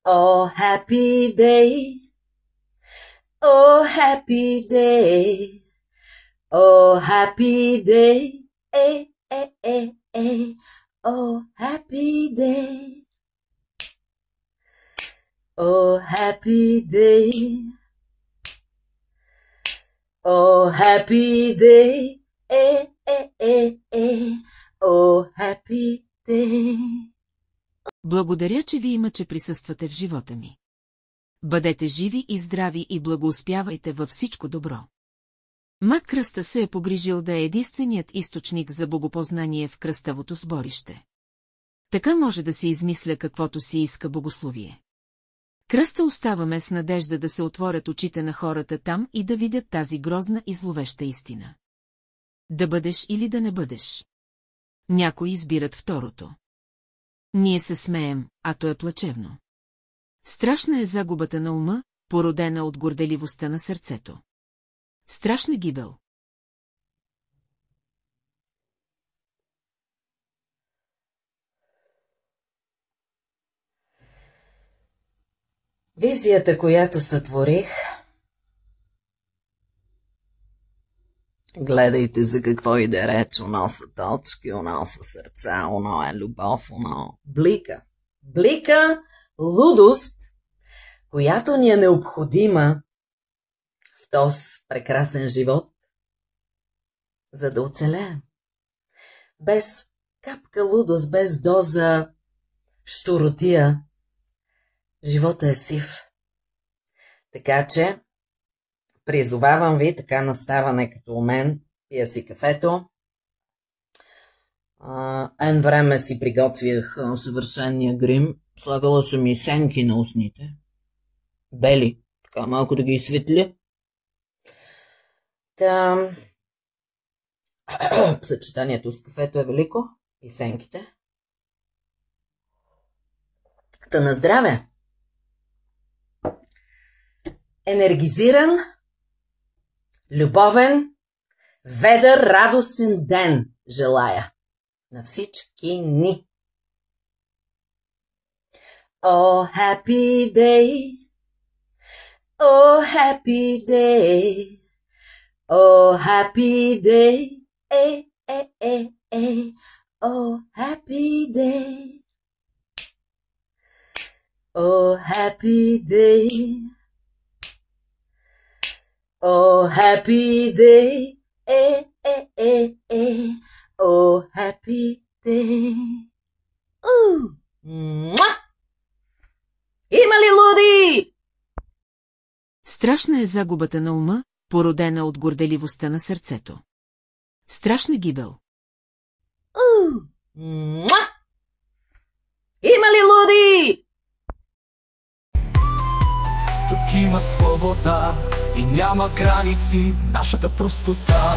Oh, happy day. Oh, happy day. Oh, happy day. Eh, eh, eh, eh. Oh, happy day. Oh, happy day. Oh, happy day. Eh, eh, eh, eh. Oh, happy day. Благодаря, че ви има, че присъствате в живота ми. Бъдете живи и здрави и благоуспявайте във всичко добро. Мак Кръста се е погрижил да е единственият източник за богопознание в кръставото сборище. Така може да си измисля каквото си иска богословие. Кръста оставаме с надежда да се отворят очите на хората там и да видят тази грозна и зловеща истина. Да бъдеш или да не бъдеш. Някои избират второто. Ние се смеем, а то е плачевно. Страшна е загубата на ума, породена от горделивостта на сърцето. Страшна гибел. Визията, която сътворих, гледайте за какво иде реч, оно са точки, оно са сърца, оно е любов, оно блика, лудост, която ни е необходима в този прекрасен живот, за да оцелеем. Без капка лудост, без доза щуротия, живота е сив. Така че, призовавам ви, така наставане като у мен, пия си кафето. Ен време си приготвях съвършения грим, слагала съм и сенки на устните. Бели, така малко да ги изсветля. Съчетанието с кафето е велико и сенките. Та на здраве! Енергизиран, любовен, ведър, радостен ден желая на всички ни. Oh, happy day. Oh, happy day. Oh, happy day. Eh, eh, eh, eh. Oh, happy day. Oh, happy day. Oh, happy day. Eh, eh, eh, eh. Oh, happy day. Муа! Има ли луди? Страшна е загубата на ума, породена от горделивостта на сърцето. Страшна гибел. Муа! Има ли луди? Тук има свобода и няма граници, нашата простота.